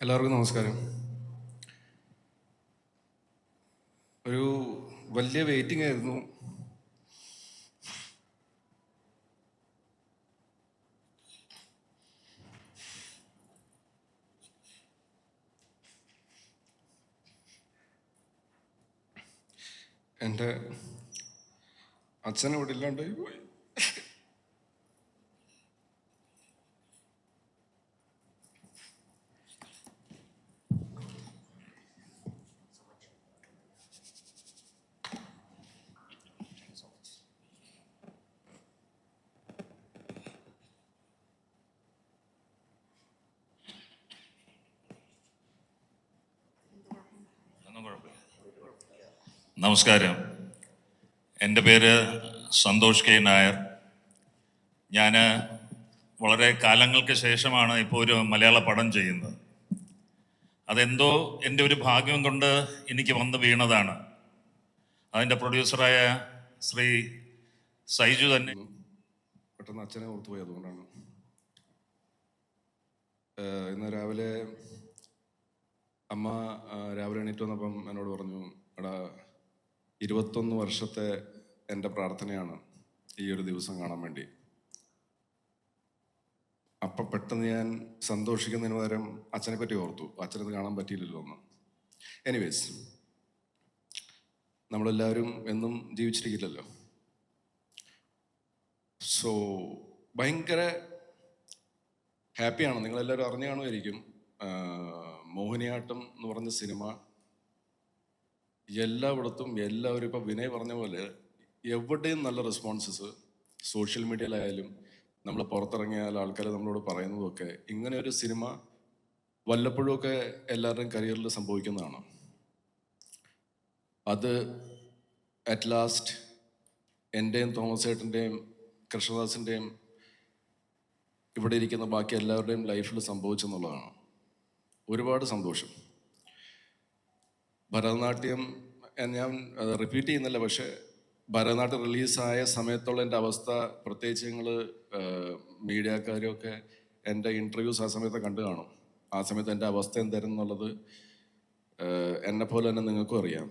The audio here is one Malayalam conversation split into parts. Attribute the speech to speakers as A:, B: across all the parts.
A: എല്ലാവർക്കും നമസ്കാരം. ഒരു വലിയ വെയിറ്റിംഗ് ആയിരുന്നു. എൻ്റെ അച്ഛൻ ഇവിടെ ഇല്ലാണ്ടായി പോയി.
B: നമസ്കാരം. എൻ്റെ പേര് സന്തോഷ് കെ നായർ. ഞാൻ വളരെ കാലങ്ങൾക്ക് ശേഷമാണ് ഇപ്പോൾ ഒരു മലയാള പടം ചെയ്യുന്നത്. അതെന്തോ എൻ്റെ ഒരു ഭാഗ്യം കൊണ്ട് എനിക്ക് വന്ന് വീണതാണ്. അതിൻ്റെ പ്രൊഡ്യൂസറായ ശ്രീ സൈജു തന്നെ
A: പെട്ടെന്ന് അച്ഛനെ ഓർത്തുപോയി. അതുകൊണ്ടാണ് ഇന്ന് രാവിലെ അമ്മ രാവിലെ എണീറ്റ് വന്നപ്പം എന്നോട് പറഞ്ഞു, എടാ 21 വർഷത്തെ എൻ്റെ പ്രാർത്ഥനയാണ് ഈ ഒരു ദിവസം കാണാൻ വേണ്ടി. അപ്പം പെട്ടെന്ന് ഞാൻ സന്തോഷിക്കുന്നതിന് പകരം അച്ഛനെ പറ്റി ഓർത്തു. അച്ഛനത് കാണാൻ പറ്റിയില്ലല്ലോ എന്ന്. എനിവേസ്, നമ്മളെല്ലാവരും എന്നും ജീവിച്ചിരിക്കില്ലല്ലോ. സോ ഭയങ്കര ഹാപ്പിയാണ്. നിങ്ങളെല്ലാവരും അറിഞ്ഞു കാണുമായിരിക്കും, മോഹിനിയാട്ടം എന്ന് പറഞ്ഞ സിനിമ എല്ലായിടത്തും എല്ലാവരും ഇപ്പം വിനയ് പറഞ്ഞ പോലെ എവിടെയും നല്ല റെസ്പോൺസസ്, സോഷ്യൽ മീഡിയയിലായാലും നമ്മൾ പുറത്തിറങ്ങിയാൽ ആൾക്കാർ നമ്മളോട് പറയുന്നതൊക്കെ ഇങ്ങനെ ഒരു സിനിമ വല്ലപ്പോഴുമൊക്കെ എല്ലാവരുടെയും കരിയറിൽ സംഭവിക്കുന്നതാണ്. അത് അറ്റ് ലാസ്റ്റ് എൻ്റെയും തോമസ് ഏട്ടൻ്റെയും കൃഷ്ണദാസിൻ്റെയും ഇവിടെ ഇരിക്കുന്ന ബാക്കി എല്ലാവരുടെയും ലൈഫിൽ സംഭവിച്ചെന്നുള്ളതാണ്. ഒരുപാട് സന്തോഷം. ഭരതനാട്യം ഞാൻ റിപ്പീറ്റ് ചെയ്യുന്നില്ല, പക്ഷേ ഭരതനാട്യം റിലീസായ സമയത്തുള്ള എൻ്റെ അവസ്ഥ, പ്രത്യേകിച്ച് ഞങ്ങൾ മീഡിയക്കാരൊക്കെ എൻ്റെ ഇൻ്റർവ്യൂസ് ആ സമയത്ത് കണ്ടു കാണും. ആ സമയത്ത് എൻ്റെ അവസ്ഥ എന്തായിരുന്നു എന്നുള്ളത് എന്നെപ്പോലെ തന്നെ നിങ്ങൾക്കും അറിയാം.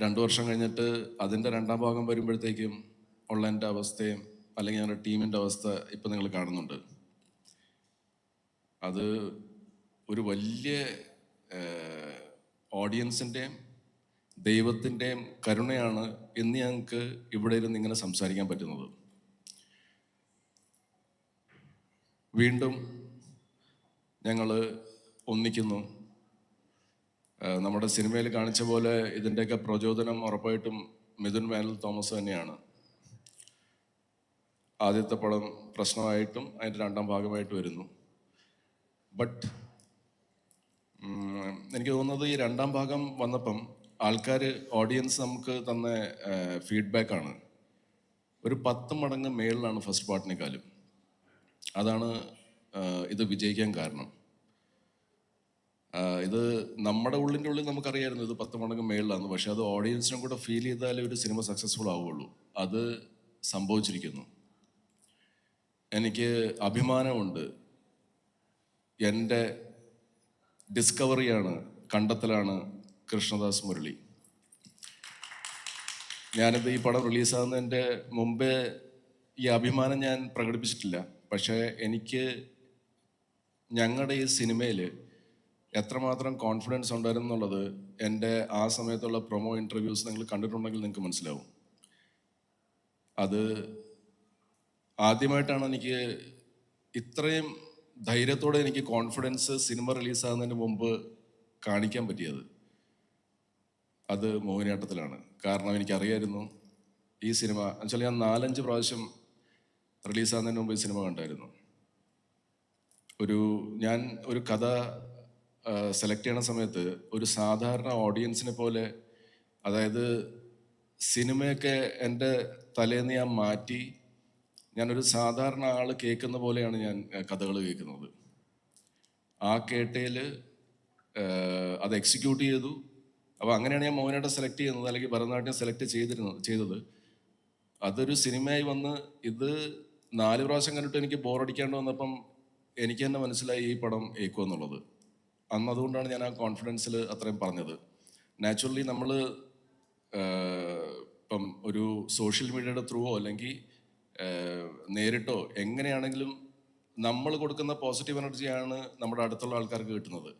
A: 2 വർഷം കഴിഞ്ഞിട്ട് അതിൻ്റെ 2ാം ഭാഗം വരുമ്പോഴത്തേക്കും ഉള്ള എൻ്റെ അവസ്ഥയും അല്ലെങ്കിൽ ഞങ്ങളുടെ ടീമിൻ്റെ അവസ്ഥ ഇപ്പം നിങ്ങൾ കാണുന്നുണ്ട്. അത് ഒരു വലിയ ഓഡിയൻസിൻ്റെയും ദൈവത്തിൻ്റെയും കരുണയാണ് ഇന്ന് ഞങ്ങൾക്ക് ഇവിടെ ഇരുന്ന് ഇങ്ങനെ സംസാരിക്കാൻ പറ്റുന്നത്. വീണ്ടും ഞങ്ങൾ ഒന്നിക്കുന്നു. നമ്മുടെ സിനിമയിൽ കാണിച്ച പോലെ ഇതിൻ്റെയൊക്കെ പ്രചോദനം ഉറപ്പായിട്ടും മിഥുൻ മാനുവൽ തോമസ് തന്നെയാണ്. ആദ്യത്തെ പടം പ്രശ്നമായിട്ടും അതിൻ്റെ 2ാം ഭാഗമായിട്ട് വരുന്നു. ബട്ട് എനിക്ക് തോന്നുന്നത് ഈ 2ാം ഭാഗം വന്നപ്പം ആൾക്കാർ, ഓഡിയൻസ് നമുക്ക് തന്ന ഫീഡ്ബാക്കാണ് ഒരു 10 മടങ്ങ് മേളിലാണ് ഫസ്റ്റ് പാർട്ടിനേക്കാളും. അതാണ് ഇത് വിജയിക്കാൻ കാരണം. ഇത് നമ്മുടെ ഉള്ളിൻ്റെ ഉള്ളിൽ നമുക്കറിയായിരുന്നു ഇത് 10 മടങ്ങ് മേളിലാണ്, പക്ഷെ അത് ഓഡിയൻസിനും കൂടെ ഫീൽ ചെയ്താലേ ഒരു സിനിമ സക്സസ്ഫുൾ ആവുകയുള്ളൂ. അത് സംഭവിച്ചിരിക്കുന്നു. എനിക്ക് അഭിമാനമുണ്ട്. എൻ്റെ ഡിസ്കവറിയാണ്, കണ്ടെത്തലാണ് കൃഷ്ണദാസ് മുരളി. ഞാനിത് ഈ പടം റിലീസാകുന്നതിൻ്റെ മുമ്പേ ഈ അഭിമാനം ഞാൻ പ്രകടിപ്പിച്ചിട്ടില്ല. പക്ഷേ എനിക്ക് ഞങ്ങളുടെ ഈ സിനിമയിൽ എത്രമാത്രം കോൺഫിഡൻസ് ഉണ്ടായിരുന്നു എന്നുള്ളത് എൻ്റെ ആ സമയത്തുള്ള പ്രൊമോ ഇൻ്റർവ്യൂസ് നിങ്ങൾ കണ്ടിട്ടുണ്ടെങ്കിൽ നിങ്ങൾക്ക് മനസ്സിലാവും. അത് ആദ്യമായിട്ടാണ് എനിക്ക് ഇത്രയും ധൈര്യത്തോടെ എനിക്ക് കോൺഫിഡൻസ് സിനിമ റിലീസാകുന്നതിന് മുമ്പ് കാണിക്കാൻ പറ്റിയത്. അത് മോഹിനിയാട്ടത്തിലാണ്. കാരണം എനിക്കറിയായിരുന്നു ഈ സിനിമ എന്നുവെച്ചാൽ ഞാൻ 4-5 പ്രാവശ്യം റിലീസാകുന്നതിന് മുമ്പ് ഈ സിനിമ കണ്ടായിരുന്നു. ഞാൻ ഒരു കഥ സെലക്ട് ചെയ്യണ സമയത്ത് ഒരു സാധാരണ ഓഡിയൻസിനെ പോലെ, അതായത് സിനിമയൊക്കെ എൻ്റെ തലേന്ന് ഞാൻ മാറ്റി ഞാനൊരു സാധാരണ ആൾ കേൾക്കുന്ന പോലെയാണ് ഞാൻ കഥകൾ കേൾക്കുന്നത്. ആ കേട്ടയിൽ അത് എക്സിക്യൂട്ട് ചെയ്തു. അപ്പോൾ അങ്ങനെയാണ് ഞാൻ മോഹിനിയാട്ടം സെലക്ട് ചെയ്യുന്നത്, അല്ലെങ്കിൽ ഭരതനാട്യം സെലക്ട് ചെയ്തത്. അതൊരു സിനിമയായി വന്ന് ഇത് 4 പ്രാവശ്യം കണ്ടിട്ട് എനിക്ക് ബോറടിക്കാണ്ട് വന്നപ്പം എനിക്ക് തന്നെ മനസ്സിലായി ഈ പടം ഏക്കും എന്നുള്ളത്. അന്ന് അതുകൊണ്ടാണ് ഞാൻ ആ കോൺഫിഡൻസിൽ അത്രയും പറഞ്ഞത്. നാച്ചുറലി നമ്മൾ ഇപ്പം ഒരു സോഷ്യൽ മീഡിയയുടെ ത്രൂവോ അല്ലെങ്കിൽ നേരിട്ടോ എങ്ങനെയാണെങ്കിലും നമ്മൾ കൊടുക്കുന്ന പോസിറ്റീവ് എനർജിയാണ് നമ്മുടെ അടുത്തുള്ള ആൾക്കാർക്ക് കിട്ടുന്നത്.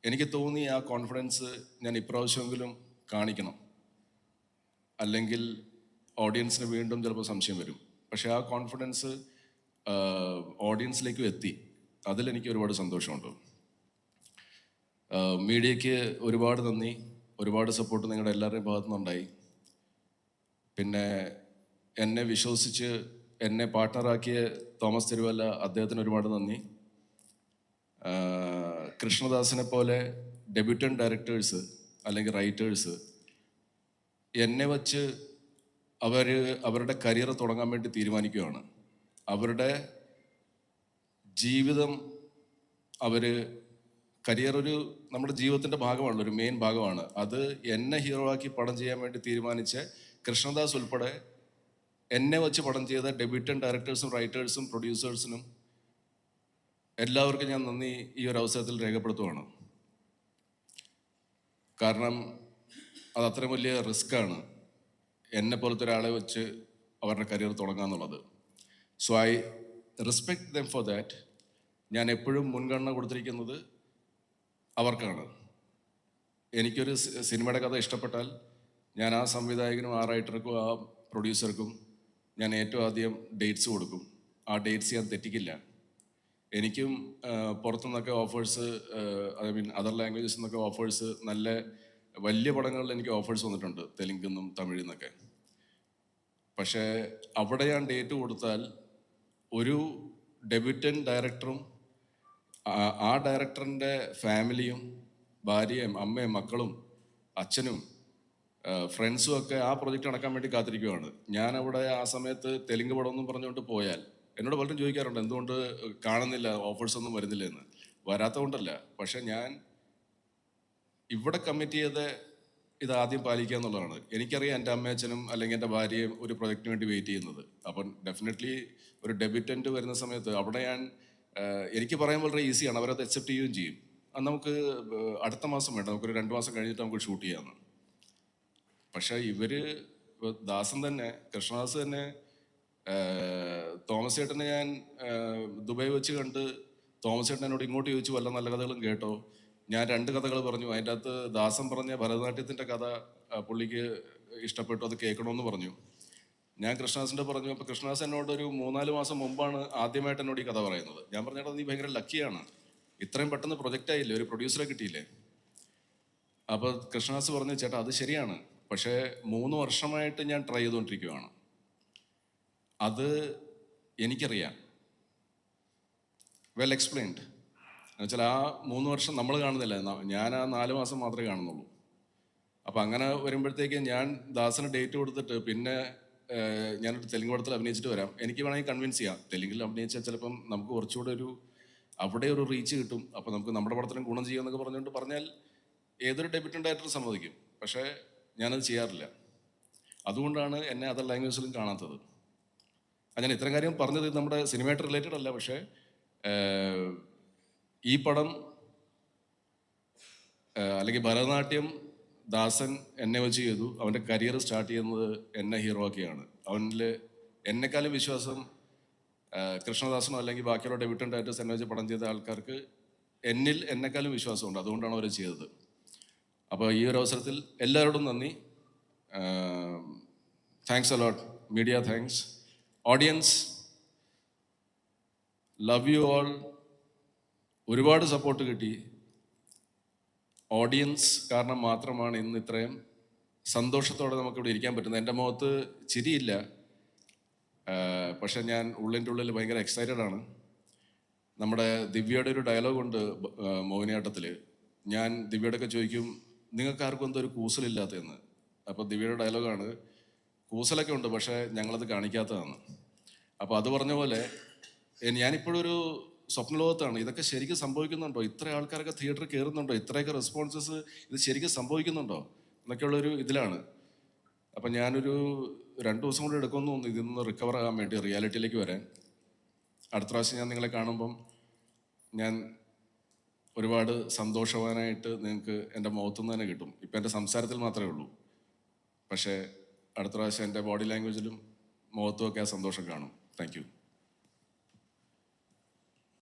A: എനിക്ക് തോന്നി ആ കോൺഫിഡൻസ് ഞാൻ ഇപ്രാവശ്യമെങ്കിലും കാണിക്കണം, അല്ലെങ്കിൽ ഓഡിയൻസിന് വീണ്ടും ചിലപ്പോൾ സംശയം വരും. പക്ഷെ ആ കോൺഫിഡൻസ് ഓഡിയൻസിലേക്കും എത്തി. അതിലെനിക്ക് ഒരുപാട് സന്തോഷമുണ്ട്. മീഡിയയ്ക്ക് ഒരുപാട് നന്ദി, ഒരുപാട് സപ്പോർട്ട് നിങ്ങളുടെ എല്ലാവരുടെയും ഭാഗത്തു നിന്നുണ്ടായി. പിന്നെ എന്നെ വിശ്വസിച്ച് എന്നെ പാർട്ട്ണറാക്കിയ തോമസ് തിരുവല്ല, അദ്ദേഹത്തിന് ഒരുപാട് നന്ദി. കൃഷ്ണദാസിനെ പോലെ ഡെബ്യൂട്ടൻ ഡയറക്ടേഴ്സ് അല്ലെങ്കിൽ റൈറ്റേഴ്സ് എന്നെ വച്ച് അവരുടെ കരിയർ തുടങ്ങാൻ വേണ്ടി തീരുമാനിക്കുകയാണ്. അവരുടെ ജീവിതം കരിയർ നമ്മുടെ ജീവിതത്തിൻ്റെ ഭാഗമാണല്ലോ, ഒരു മെയിൻ ഭാഗമാണ്. അത് എന്നെ ഹീറോ ആക്കി പടം ചെയ്യാൻ വേണ്ടി തീരുമാനിച്ച കൃഷ്ണദാസ് ഉൾപ്പെടെ എന്നെ വച്ച് പടം ചെയ്ത ഡെബ്യൂട്ടൻ ഡയറക്ടേഴ്സും റൈറ്റേഴ്സും പ്രൊഡ്യൂസേഴ്സിനും എല്ലാവർക്കും ഞാൻ നന്ദി ഈ ഒരു അവസരത്തിൽ രേഖപ്പെടുത്തുകയാണ്. കാരണം അത് അത്രയും വലിയ റിസ്ക്കാണ് എന്നെ പോലത്തെ ഒരാളെ വെച്ച് അവരുടെ കരിയർ തുടങ്ങുക എന്നുള്ളത്. So I respect them for that. ഞാൻ എപ്പോഴും മുൻഗണന കൊടുത്തിരിക്കുന്നത് അവർക്കാണ്. എനിക്കൊരു സിനിമയുടെ കഥ ഇഷ്ടപ്പെട്ടാൽ ഞാൻ ആ സംവിധായകനും ആ റൈറ്റർക്കും ആ പ്രൊഡ്യൂസർക്കും ഞാൻ ഏറ്റവും ആദ്യം ഡേറ്റ്സ് കൊടുക്കും. ആ ഡേറ്റ്സ് ഞാൻ തെറ്റിക്കില്ല. എനിക്കും പുറത്തുനിന്നൊക്കെ ഓഫേഴ്സ്, അതർ ലാംഗ്വേജസിൽ നിന്നൊക്കെ ഓഫേഴ്സ്, നല്ല വലിയ പടങ്ങളിൽ എനിക്ക് ഓഫേഴ്സ് വന്നിട്ടുണ്ട്, തെലുങ്കിൽ നിന്നും തമിഴിൽ നിന്നൊക്കെ. പക്ഷേ അവിടെ ഞാൻ ഡേറ്റ് കൊടുത്താൽ ഒരു ഡെബ്യൂട്ടൻ ഡയറക്ടറും ആ ഡയറക്ടറിൻ്റെ ഫാമിലിയും ഭാര്യയും അമ്മയും മക്കളും അച്ഛനും ഫ്രണ്ട്സും ഒക്കെ ആ പ്രൊജക്റ്റ് നടക്കാൻ വേണ്ടി കാത്തിരിക്കുകയാണ്. ഞാൻ അവിടെ ആ സമയത്ത് തെലുങ്ക് പടമൊന്നും പറഞ്ഞുകൊണ്ട് പോയാൽ എന്നോട് പലരും ചോദിക്കാറുണ്ട് എന്തുകൊണ്ട് കാണുന്നില്ല, ഓഫേഴ്സ് ഒന്നും വരുന്നില്ല എന്ന്. വരാത്തതുകൊണ്ടല്ല, പക്ഷെ ഞാൻ ഇവിടെ കമ്മിറ്റ് ചെയ്ത ഇത് ആദ്യം പാലിക്കുക എന്നുള്ളതാണ്. എനിക്കറിയാം എൻ്റെ അമ്മയച്ഛനും അല്ലെങ്കിൽ എൻ്റെ ഭാര്യയും ഒരു പ്രൊജക്റ്റിന് വേണ്ടി വെയിറ്റ് ചെയ്യുന്നത്. അപ്പം ഡെഫിനറ്റ്ലി ഒരു ഡെബ്യൂറ്റൻ്റ് വരുന്ന സമയത്ത് അവിടെ എനിക്ക് പറയാൻ വളരെ ഈസിയാണ്, അവരത് അക്സെപ്റ്റ് ചെയ്യുകയും ചെയ്യും. നമുക്ക് അടുത്ത മാസം വേണ്ട, നമുക്കൊരു 2 മാസം കഴിഞ്ഞിട്ട് നമുക്ക് ഷൂട്ട് ചെയ്യാമെന്ന്. പക്ഷേ ദാസൻ തന്നെ, കൃഷ്ണദാസ് തന്നെ, തോമസ് ചേട്ടനെ ഞാൻ ദുബായ് വെച്ച് കണ്ട് തോമസ് ചേട്ടൻ എന്നോട് ഇങ്ങോട്ട് ചോദിച്ചു വല്ല നല്ല കഥകളും കേട്ടോ. ഞാൻ 2 കഥകൾ പറഞ്ഞു. അതിൻ്റെ അകത്ത് ദാസൻ പറഞ്ഞ ഭരതനാട്യത്തിൻ്റെ കഥ പുള്ളിക്ക് ഇഷ്ടപ്പെട്ടു, അത് കേൾക്കണമെന്ന് പറഞ്ഞു. ഞാൻ കൃഷ്ണദാസിൻ്റെ പറഞ്ഞു. അപ്പോൾ കൃഷ്ണദാസ് എന്നോട് ഒരു 3-4 മാസം മുമ്പാണ് ആദ്യമായിട്ട് എന്നോട് ഈ കഥ പറയുന്നത്. ഞാൻ പറഞ്ഞേട്ടാ നീ ഭയങ്കര ലക്കിയാണ്, ഇത്രയും പെട്ടെന്ന് പ്രൊജക്റ്റ് ആയില്ലേ, ഒരു പ്രൊഡ്യൂസറെ കിട്ടിയില്ലേ. അപ്പോൾ കൃഷ്ണദാസ് പറഞ്ഞു ചേട്ടാ അത് ശരിയാണ്, പക്ഷേ 3 വർഷമായിട്ട് ഞാൻ ട്രൈ ചെയ്തുകൊണ്ടിരിക്കുകയാണ്. അത് എനിക്കറിയാം. Well explained. എന്നുവെച്ചാൽ ആ 3 വർഷം നമ്മൾ കാണുന്നില്ല, ഞാൻ ആ 4 മാസം മാത്രമേ കാണുന്നുള്ളൂ. അപ്പം അങ്ങനെ വരുമ്പോഴത്തേക്ക് ഞാൻ ദാസന് ഡേറ്റ് കൊടുത്തിട്ട് പിന്നെ ഞാനൊരു തെലുങ്ക് പടത്തിൽ അഭിനയിച്ചിട്ട് വരാം, എനിക്ക് വേണമെങ്കിൽ കൺവിൻസ് ചെയ്യാം. തെലുങ്കിൽ അഭിനയിച്ചാൽ ചിലപ്പം നമുക്ക് കുറച്ചുകൂടെ അവിടെ ഒരു റീച്ച് കിട്ടും, അപ്പോൾ നമുക്ക് നമ്മുടെ പടത്തിനും ഗുണം ചെയ്യുമെന്നൊക്കെ പറഞ്ഞുകൊണ്ട് പറഞ്ഞാൽ ഏതൊരു ഡെബ്യൂട്ടൻ ഡയറക്ടർ സമ്മതിക്കും. പക്ഷേ ഞാനത് ചെയ്യാറില്ല. അതുകൊണ്ടാണ് എന്നെ അതർ ലാംഗ്വേജിലും കാണാത്തത്. ഞാൻ ഇത്തരം കാര്യം പറഞ്ഞത് നമ്മുടെ സിനിമയായിട്ട് റിലേറ്റഡ് അല്ല. പക്ഷേ ഈ പടം അല്ലെങ്കിൽ ഭരതനാട്യം ദാസൻ എന്നെ വെച്ച് ചെയ്തു. അവൻ്റെ കരിയർ സ്റ്റാർട്ട് ചെയ്യുന്നത് എന്നെ ഹീറോ ആക്കിയാണ്. അവനിൽ എന്നെക്കാളും വിശ്വാസം കൃഷ്ണദാസനോ അല്ലെങ്കിൽ ബാക്കിയുള്ള ഡെബ്യൂട്ടൻ ഡയറക്ടേഴ്സ് എന്നെ വെച്ച് പടം ചെയ്ത ആൾക്കാർക്ക് എന്നെക്കാളും വിശ്വാസമുണ്ട്. അതുകൊണ്ടാണ് അവർ ചെയ്തത്. അപ്പോൾ ഈ ഒരു അവസരത്തിൽ എല്ലാവരോടും നന്ദി. Thanks a lot media, thanks audience, love you all. ഒരുപാട് സപ്പോർട്ട് കിട്ടി. ഓഡിയൻസ് കാരണം മാത്രമാണ് ഇന്ന് ഇത്രയും സന്തോഷത്തോടെ നമുക്കിവിടെ ഇരിക്കാൻ പറ്റുന്നത്. എൻ്റെ മുഖത്ത് ചിരിയില്ല, പക്ഷെ ഞാൻ ഉള്ളിൻ്റെ ഉള്ളിൽ ഭയങ്കര എക്സൈറ്റഡ് ആണ്. നമ്മുടെ ദിവ്യയുടെ ഒരു ഡയലോഗുണ്ട് മോഹിനിയാട്ടത്തിൽ. ഞാൻ ദിവ്യയോടൊക്കെ ചോദിക്കും നിങ്ങൾക്ക് ആർക്കും എന്തോ ഒരു കൂസലില്ലാത്തതെന്ന്. അപ്പോൾ ദിവ്യയുടെ ഡയലോഗാണ് കൂസലൊക്കെ ഉണ്ട് പക്ഷേ ഞങ്ങളത് കാണിക്കാത്തതാണ്. അപ്പോൾ അത് പറഞ്ഞ പോലെ ഞാനിപ്പോഴും ഒരു സ്വപ്നലോകത്താണ്. ഇതൊക്കെ ശരിക്കും സംഭവിക്കുന്നുണ്ടോ? ഇത്ര ആൾക്കാരൊക്കെ തിയേറ്ററിൽ കയറുന്നുണ്ടോ? ഇത്രയൊക്കെ റെസ്പോൺസസ് ഇത് ശരിക്കും സംഭവിക്കുന്നുണ്ടോ എന്നൊക്കെയുള്ളൊരു ഇതിലാണ്. അപ്പം ഞാനൊരു 2 ദിവസം കൂടെ എടുക്കുമെന്ന് തോന്നുന്നു ഇതിൽ നിന്ന് റിക്കവർ ആകാൻ വേണ്ടി, റിയാലിറ്റിയിലേക്ക് വരാൻ. അടുത്ത പ്രാവശ്യം ഞാൻ നിങ്ങളെ കാണുമ്പം ഞാൻ ഒരുപാട് സന്തോഷവാനായിട്ട് നിങ്ങൾക്ക് എൻ്റെ മുഖത്തുനിന്ന് തന്നെ കിട്ടും. ഇപ്പം എൻ്റെ സംസാരത്തിൽ മാത്രമേ ഉള്ളൂ, പക്ഷേ അടുത്ത പ്രാവശ്യം എൻ്റെ ബോഡി ലാംഗ്വേജിലും മുഖത്തുമൊക്കെ ആ സന്തോഷം കാണും. Thank you.